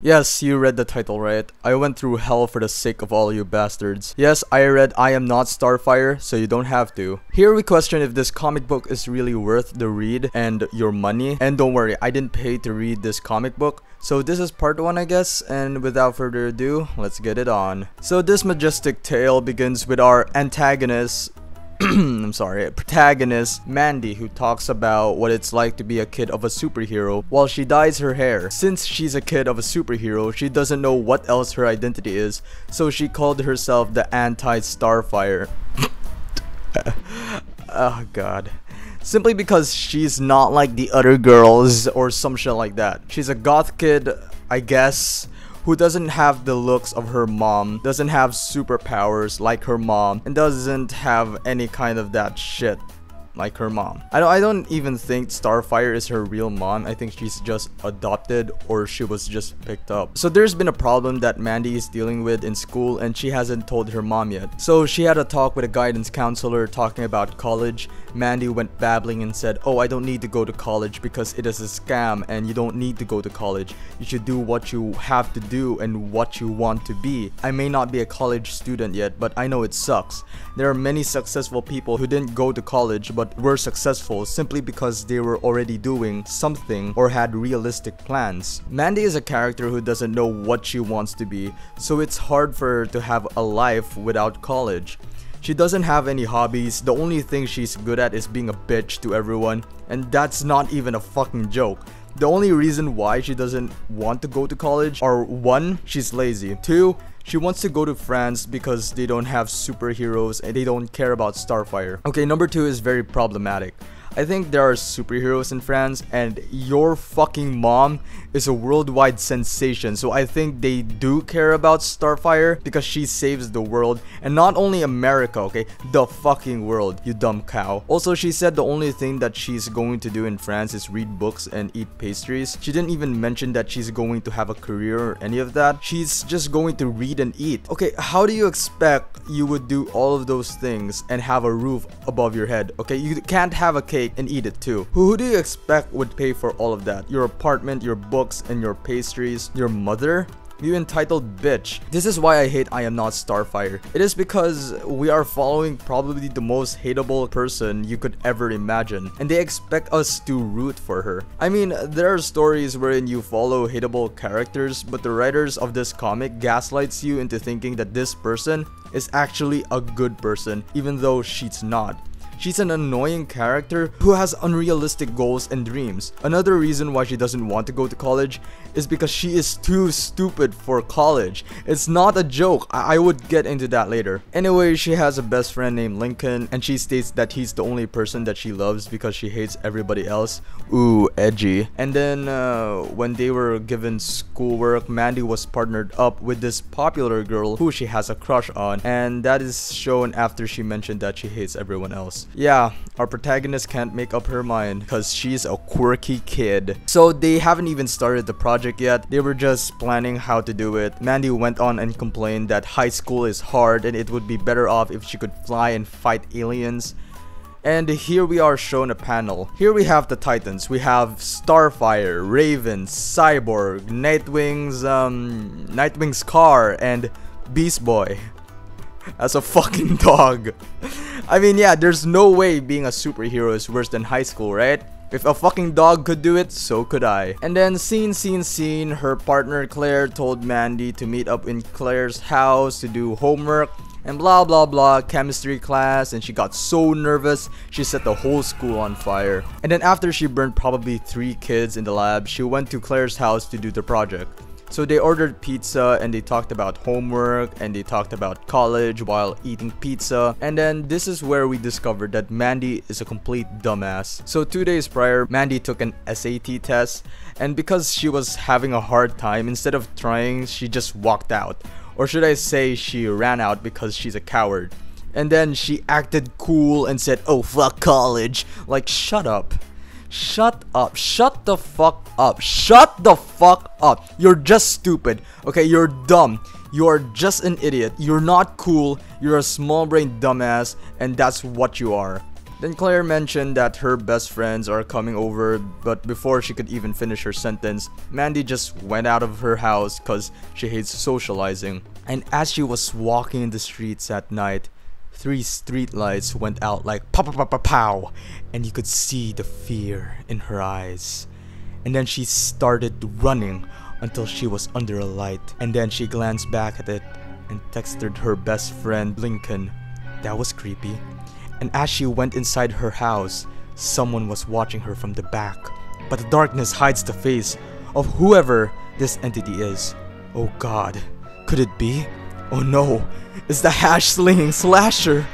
Yes, you read the title right. I went through hell for the sake of all you bastards. Yes, I read I Am Not Starfire, so you don't have to. Here we question if this comic book is really worth the read and your money. And don't worry, I didn't pay to read this comic book. So this is part 1, I guess, and without further ado, let's get it on. So this majestic tale begins with our antagonist, protagonist, Mandy, who talks about what it's like to be a kid of a superhero while she dyes her hair. Since she's a kid of a superhero, she doesn't know what else her identity is, so she called herself the Anti-Starfire. Oh god. Simply because she's not like the other girls or some shit like that. She's a goth kid, I guess, who doesn't have the looks of her mom, doesn't have superpowers like her mom, and doesn't have any kind of that shit like her mom. I don't even think Starfire is her real mom. I think she's just adopted or she was just picked up. So there's been a problem that Mandy is dealing with in school and she hasn't told her mom yet. So she had a talk with a guidance counselor talking about college. Mandy went babbling and said, "Oh, I don't need to go to college because it is a scam and you don't need to go to college. You should do what you have to do and what you want to be. I may not be a college student yet, but I know it sucks. There are many successful people who didn't go to college but were successful simply because they were already doing something or had realistic plans." Mandy is a character who doesn't know what she wants to be, so it's hard for her to have a life without college. She doesn't have any hobbies. The only thing she's good at is being a bitch to everyone, and that's not even a fucking joke. The only reason why she doesn't want to go to college are 1, she's lazy, 2, she wants to go to France because they don't have superheroes and they don't care about Starfire. Okay, number 2 is very problematic. I think there are superheroes in France and your fucking mom is a worldwide sensation, so I think they do care about Starfire because she saves the world, and not only America, okay, the fucking world, you dumb cow. Also, she said the only thing that she's going to do in France is read books and eat pastries. She didn't even mention that she's going to have a career or any of that. She's just going to read and eat. Okay, how do you expect you would do all of those things and have a roof above your head? Okay, you can't have a cake and eat it too. Who do you expect would pay for all of that? Your apartment, your books, and your pastries? Your mother? You entitled bitch. This is why I hate I Am Not Starfire. It is because we are following probably the most hateable person you could ever imagine, and they expect us to root for her. I mean, there are stories wherein you follow hateable characters, but the writers of this comic gaslights you into thinking that this person is actually a good person, even though she's not. She's an annoying character who has unrealistic goals and dreams. Another reason why she doesn't want to go to college is because she is too stupid for college. It's not a joke. I would get into that later. Anyway, she has a best friend named Lincoln, and she states that he's the only person that she loves because she hates everybody else. Ooh, edgy. And then when they were given schoolwork, Mandy was partnered up with this popular girl who she has a crush on, and that is shown after she mentioned that she hates everyone else. Yeah, our protagonist can't make up her mind because she's a quirky kid. So they haven't even started the project yet. They were just planning how to do it. Mandy went on and complained that high school is hard and it would be better off if she could fly and fight aliens. And here we are shown a panel. Here we have the Titans. We have Starfire, Raven, Cyborg, Nightwing's car, and Beast Boy as a fucking dog. I mean, yeah, there's no way being a superhero is worse than high school, right? If a fucking dog could do it, so could I. And then scene, her partner Claire told Mandy to meet up in Claire's house to do homework and blah blah blah, chemistry class, and she got so nervous she set the whole school on fire. And then after she burned probably 3 kids in the lab, she went to Claire's house to do the project. So they ordered pizza and they talked about homework and they talked about college while eating pizza. And then this is where we discovered that Mandy is a complete dumbass. So 2 days prior, Mandy took an SAT test, and because she was having a hard time, instead of trying, she just walked out. Or should I say she ran out because she's a coward. And then she acted cool and said, "Oh, fuck college." Like, shut up. Shut up. Shut the fuck up. Shut the fuck up. You're just stupid. Okay, you're dumb. You're just an idiot. You're not cool. You're a small brain dumbass, and that's what you are. Then Claire mentioned that her best friends are coming over, but before she could even finish her sentence, Mandy just went out of her house cause she hates socializing. And as she was walking in the streets at night, 3 street lights went out like pow pow pow pow pow, and you could see the fear in her eyes. And then she started running until she was under a light, and then she glanced back at it and texted her best friend Lincoln. That was creepy. And as she went inside her house, someone was watching her from the back, but the darkness hides the face of whoever this entity is. Oh god, could it be? Oh no, it's the hash-slinging slasher!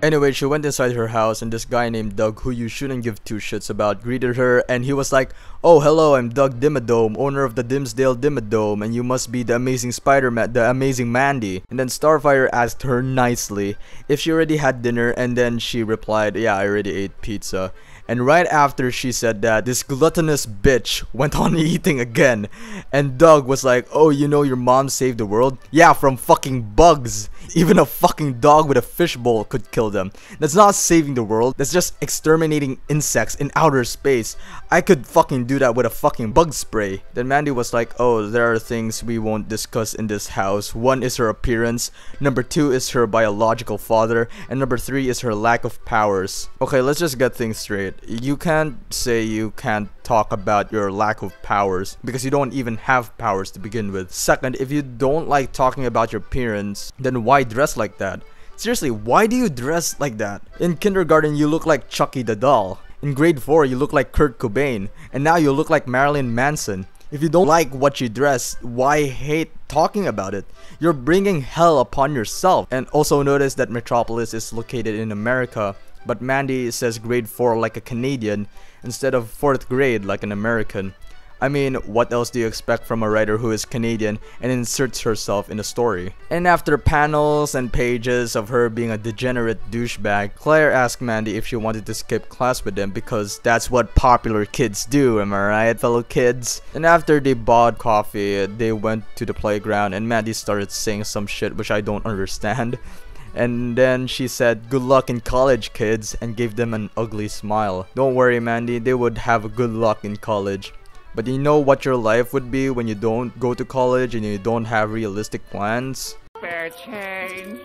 Anyway, she went inside her house and this guy named Doug, who you shouldn't give two shits about, greeted her and he was like, "Oh hello, I'm Doug Dimmadome, owner of the Dimsdale Dimmadome, and you must be the amazing Spider-Man, the amazing Mandy." And then Starfire asked her nicely if she already had dinner, and then she replied, "Yeah, I already ate pizza." And right after she said that, this gluttonous bitch went on eating again. And Doug was like, "Oh, you know your mom saved the world? Yeah, from fucking bugs. Even a fucking dog with a fishbowl could kill them. That's not saving the world. That's just exterminating insects in outer space. I could fucking do that with a fucking bug spray." Then Mandy was like, "Oh, there are things we won't discuss in this house. One is her appearance. Number 2 is her biological father. And number 3 is her lack of powers." Okay, let's just get things straight. You can't say you can't talk about your lack of powers because you don't even have powers to begin with. Second, if you don't like talking about your appearance, then why dress like that? Seriously, why do you dress like that? In kindergarten, you look like Chucky the doll. In grade 4, you look like Kurt Cobain. And now you look like Marilyn Manson. If you don't like what you dress, why hate talking about it? You're bringing hell upon yourself. And also notice that Metropolis is located in America, but Mandy says grade 4 like a Canadian instead of 4th grade like an American. I mean, what else do you expect from a writer who is Canadian and inserts herself in a story? And after panels and pages of her being a degenerate douchebag, Claire asked Mandy if she wanted to skip class with them because that's what popular kids do, am I right, fellow kids? And after they bought coffee, they went to the playground and Mandy started saying some shit which I don't understand. And then she said, "Good luck in college, kids," and gave them an ugly smile. Don't worry, Mandy, they would have good luck in college. But you know what your life would be when you don't go to college and you don't have realistic plans? Spare change.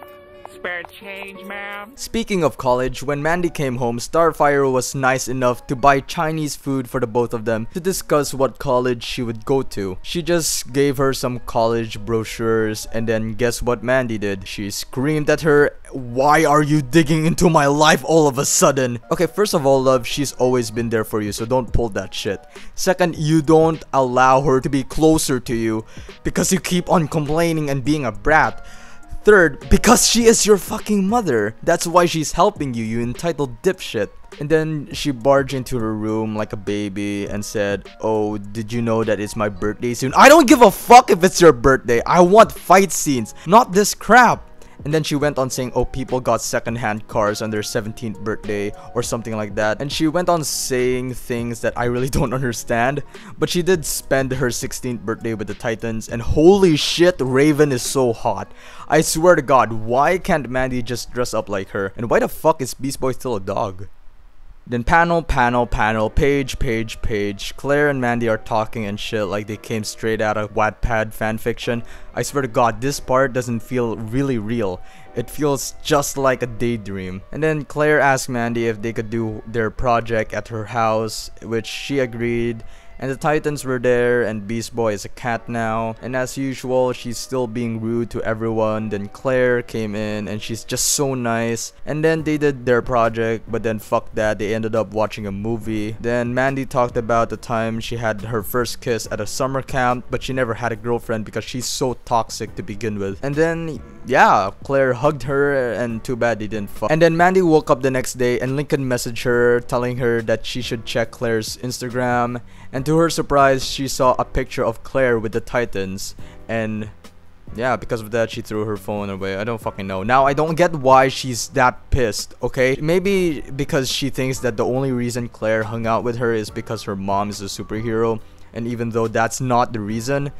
Spare change, ma'am. Speaking of college, when Mandy came home, Starfire was nice enough to buy Chinese food for the both of them to discuss what college she would go to. She just gave her some college brochures, and then guess what Mandy did? She screamed at her, "Why are you digging into my life all of a sudden?" Okay, first of all, love, she's always been there for you, so don't pull that shit. Second, you don't allow her to be closer to you because you keep on complaining and being a brat. Third, because she is your fucking mother. That's why she's helping you, you entitled dipshit. And then she barged into her room like a baby and said, "Oh, did you know that it's my birthday soon?" I don't give a fuck if it's your birthday. I want fight scenes, not this crap. And then she went on saying, "Oh, people got secondhand cars on their 17th birthday," or something like that. And she went on saying things that I really don't understand. But she did spend her 16th birthday with the Titans, and holy shit, Raven is so hot. I swear to God, why can't Mandy just dress up like her? And why the fuck is Beast Boy still a dog? Then panel, page. Claire and Mandy are talking and shit like they came straight out of Wattpad fanfiction. I swear to God, this part doesn't feel really real. It feels just like a daydream. And then Claire asked Mandy if they could do their project at her house, which she agreed. And the Titans were there, and Beast Boy is a cat now. And as usual, she's still being rude to everyone. Then Claire came in, and she's just so nice. And then they did their project, but then fuck that, they ended up watching a movie. Then Mandy talked about the time she had her first kiss at a summer camp, but she never had a girlfriend because she's so toxic to begin with. And then, yeah, Claire hugged her, and too bad they didn't fuck. And then Mandy woke up the next day, and Lincoln messaged her, telling her that she should check Claire's Instagram. And to her surprise, she saw a picture of Claire with the Titans, and yeah, because of that, she threw her phone away. I don't fucking know. Now, I don't get why she's that pissed, okay? Maybe because she thinks that the only reason Claire hung out with her is because her mom is a superhero, and even though that's not the reason,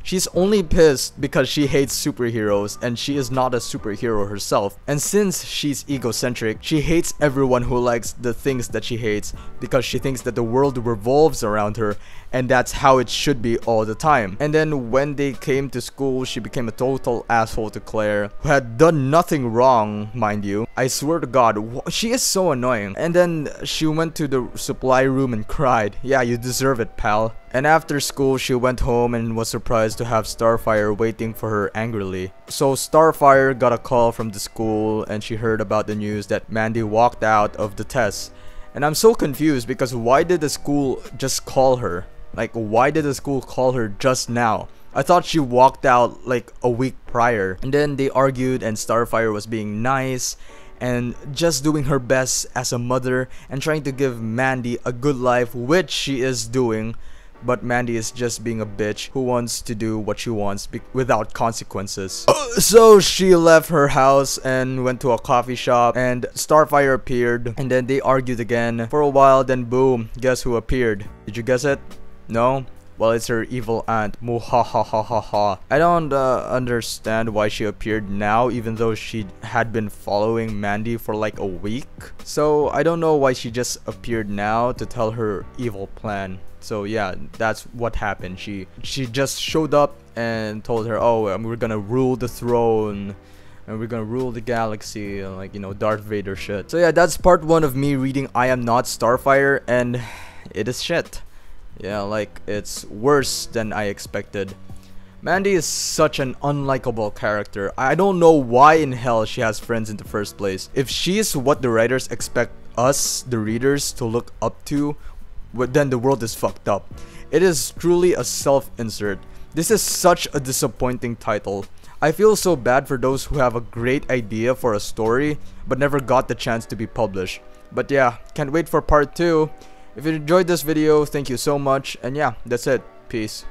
She's only pissed because she hates superheroes and she is not a superhero herself. And since she's egocentric, she hates everyone who likes the things that she hates because she thinks that the world revolves around her and that's how it should be all the time. And then when they came to school, she became a total asshole to Claire, who had done nothing wrong, mind you. I swear to God, she is so annoying. And then she went to the supply room and cried. Yeah, you deserve it, pal. And after school, she went home and was surprised to have Starfire waiting for her angrily. So Starfire got a call from the school and she heard about the news that Mandy walked out of the test. And I'm so confused because why did the school just call her? Like, why did the school call her just now? I thought she walked out like a week prior. And then they argued and Starfire was being nice and just doing her best as a mother and trying to give Mandy a good life, which she is doing. But Mandy is just being a bitch who wants to do what she wants without consequences. So she left her house and went to a coffee shop and Starfire appeared and then they argued again for a while, then boom, guess who appeared? Did you guess it? No? Well, it's her evil aunt. Muhahahaha. I don't understand why she appeared now even though she had been following Mandy for like a week. So I don't know why she just appeared now to tell her evil plan. So yeah, that's what happened. She just showed up and told her, oh, we're gonna rule the throne and we're gonna rule the galaxy, and like, you know, Darth Vader shit. So yeah, that's part 1 of me reading I Am Not Starfire, and it is shit. Yeah, like, it's worse than I expected. Mandy is such an unlikable character. I don't know why in hell she has friends in the first place. If she's what the writers expect us, the readers, to look up to, then the world is fucked up. It is truly a self-insert. This is such a disappointing title. I feel so bad for those who have a great idea for a story but never got the chance to be published. But yeah, can't wait for part 2. If you enjoyed this video, thank you so much, and yeah, that's it. Peace.